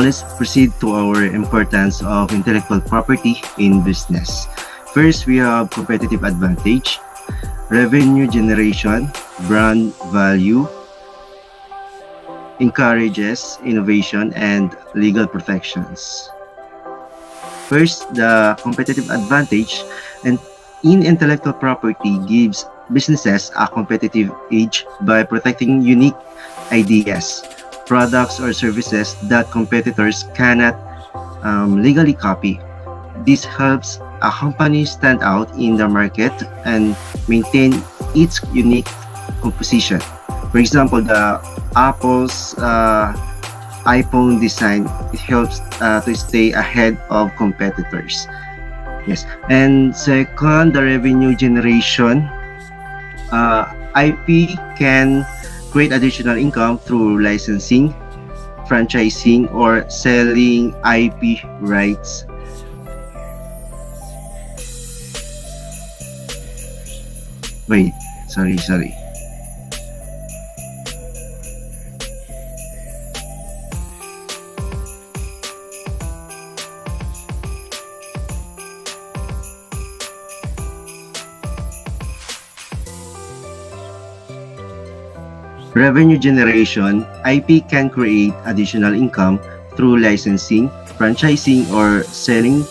let's proceed to our importance of intellectual property in business. First, we have competitive advantage, revenue generation, brand value, encourages innovation, and legal protections. First, the competitive advantage and in intellectual property gives businesses a competitive edge by protecting unique ideas, products, or services that competitors cannot legally copy. This helps a company stand out in the market and maintain its unique composition. For example, the Apple's iPhone design, it helps to stay ahead of competitors. Yes, and second, the revenue generation. IP can create additional income through licensing, franchising, or selling IP rights. Wait, sorry. Revenue generation, IP can create additional income through licensing, franchising, or selling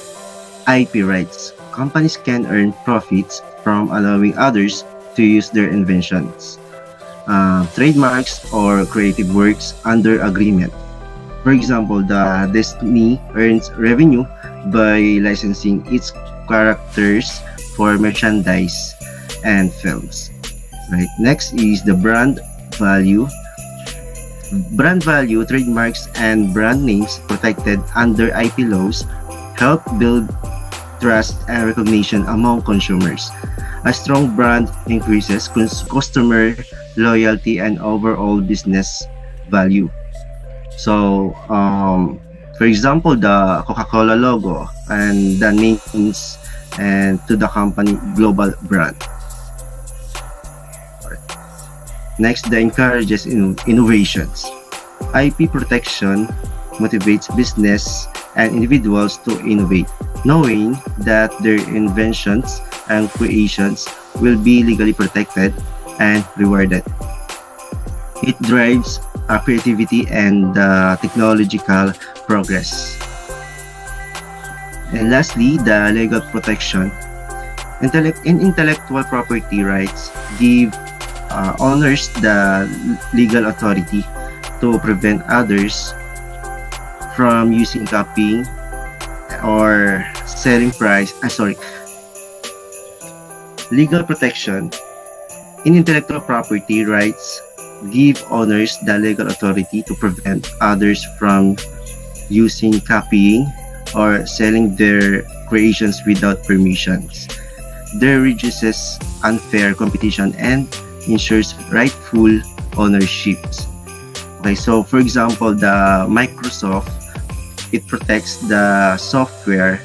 IP rights. Companies can earn profits from allowing others to use their inventions, trademarks, or creative works under agreement. For example, the Disney earns revenue by licensing its characters for merchandise and films. Right. Next is the brand value. Brand value, trademarks, and brand names protected under IP laws help build trust and recognition among consumers. A strong brand increases customer loyalty and overall business value. So, for example, the Coca-Cola logo and the names and to the company global brand. Next, the encourages innovations. IP protection motivates business and individuals to innovate, knowing that their inventions and creations will be legally protected and rewarded. It drives creativity and technological progress. And lastly, the legal protection. Intellectual property rights give owners the legal authority to prevent others from using, copying, or selling legal protection in intellectual property rights give owners the legal authority to prevent others from using, copying, or selling their creations without permissions. This reduces unfair competition and ensures rightful ownerships. Okay, so for example, the Microsoft, it protects their software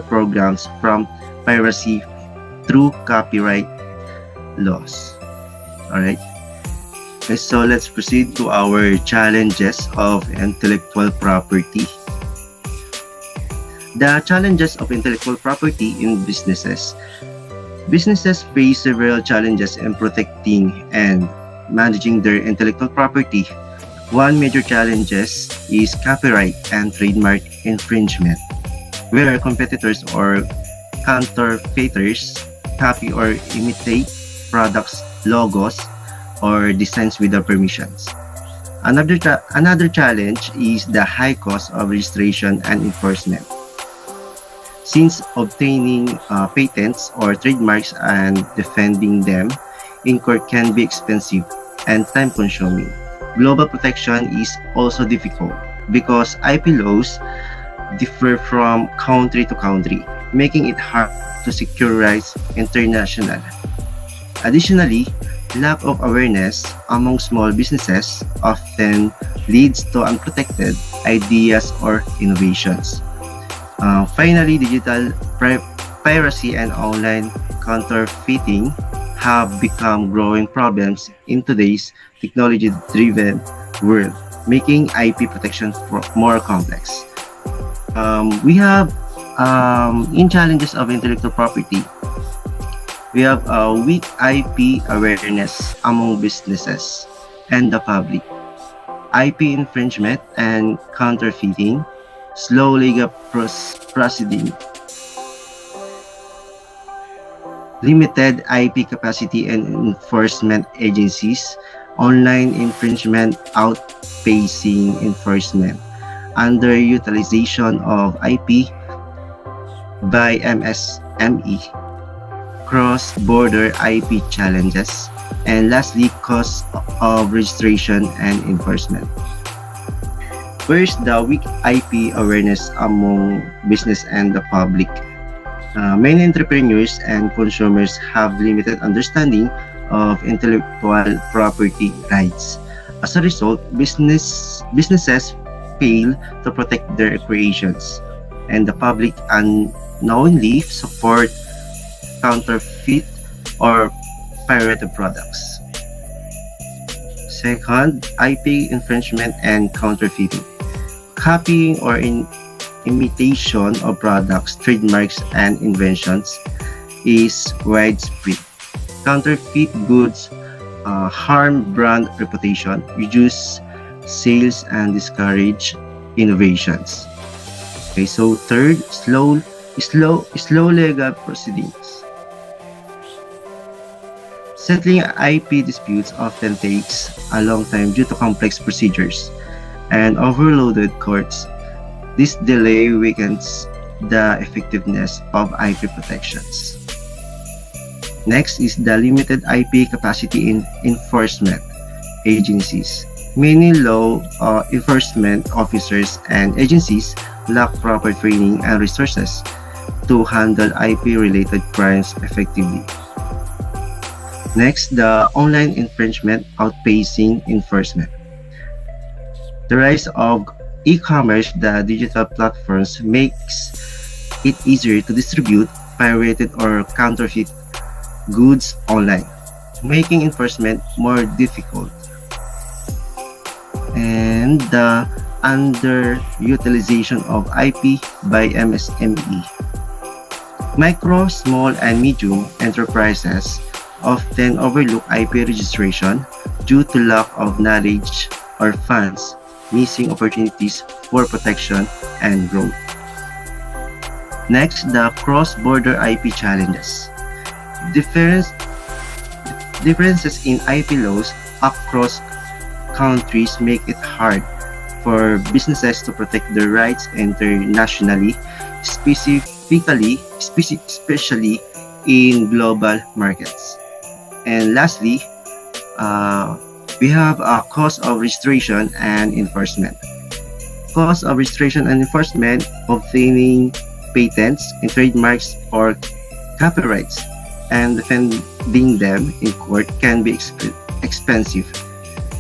programs from piracy through copyright laws. All right. Okay, so let's proceed to our challenges of intellectual property. The challenges of intellectual property in businesses. Businesses face several challenges in protecting and managing their intellectual property. One major challenge is copyright and trademark infringement, where competitors or counterfeiters copy or imitate products, logos, or designs without permissions. Another challenge is the high cost of registration and enforcement, since obtaining patents or trademarks and defending them in court can be expensive and time-consuming. Global protection is also difficult because IP laws differ from country to country, making it hard to secure rights internationally. Additionally, lack of awareness among small businesses often leads to unprotected ideas or innovations. Finally, digital piracy and online counterfeiting have become growing problems in today's technology-driven world. making IP protection more complex. We have in challenges of intellectual property, we have weak IP awareness among businesses and the public, IP infringement and counterfeiting, slow legal proceeding, limited IP capacity and enforcement agencies, online infringement outpacing enforcement, underutilization of IP by MSME, cross-border IP challenges, and lastly, cost of registration and enforcement. First, the weak IP awareness among business and the public. Many entrepreneurs and consumers have limited understanding of intellectual property rights. As a result, businesses fail to protect their creations, and the public unknowingly support counterfeit or pirated products. Second, IP infringement and counterfeiting. Copying or imitation of products, trademarks, and inventions is widespread. Counterfeit goods harm brand reputation, reduce sales, and discourage innovations. Okay, so third, slow legal proceedings. Settling IP disputes often takes a long time due to complex procedures and overloaded courts. This delay weakens the effectiveness of IP protections. Next is the limited IP capacity in enforcement agencies. Many law enforcement officers and agencies lack proper training and resources to handle IP-related crimes effectively. Next, the online infringement outpacing enforcement. The rise of e-commerce, the digital platforms, makes it easier to distribute pirated or counterfeit goods online, making enforcement more difficult. And the underutilization of IP by MSME. Micro, small, and medium enterprises often overlook IP registration due to lack of knowledge or funds, missing opportunities for protection and growth. Next, the cross-border IP challenges. Differences in IP laws across countries make it hard for businesses to protect their rights internationally, especially in global markets. And lastly, we have a cost of registration and enforcement. Cost of registration and enforcement, obtaining patents and trademarks or copyrights and defending them in court can be expensive,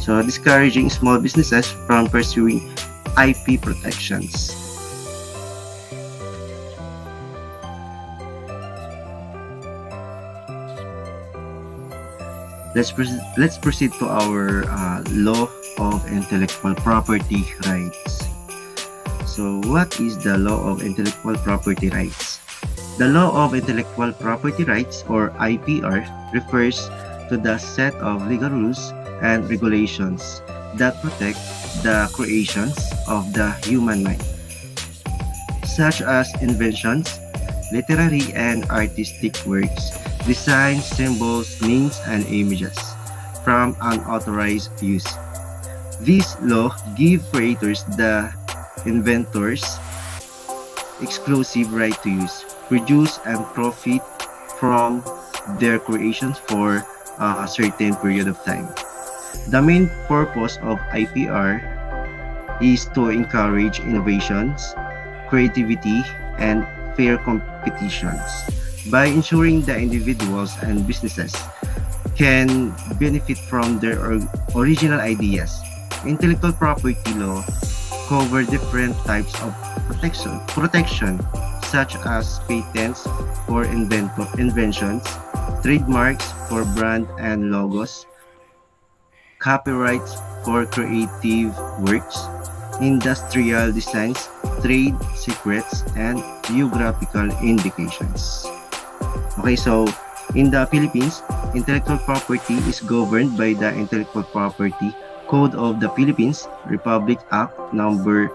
so discouraging small businesses from pursuing IP protections. Let's proceed to our law of intellectual property rights. So what is the law of intellectual property rights? The law of intellectual property rights, or IPR, refers to the set of legal rules and regulations that protect the creations of the human mind, such as inventions, literary and artistic works, designs, symbols, names, and images, from unauthorized use. This law gives creators, the inventors, exclusive right to use, produce, and profit from their creations for a certain period of time. The main purpose of IPR is to encourage innovations, creativity, and fair competitions by ensuring that individuals and businesses can benefit from their original ideas. Intellectual property law cover different types of protection such as patents for inventions, trademarks for brand and logos, copyrights for creative works, industrial designs, trade secrets, and geographical indications. Okay, so in the Philippines, intellectual property is governed by the Intellectual Property Code of the Philippines Republic Act number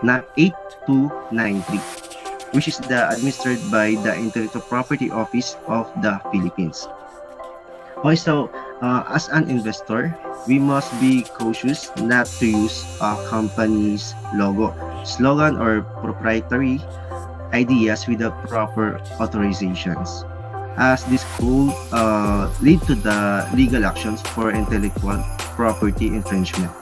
8293, which is administered by the Intellectual Property Office of the Philippines. Okay, so as an investor, we must be cautious not to use a company's logo, slogan, or proprietary ideas without proper authorizations, as this could lead to the legal actions for intellectual property infringement.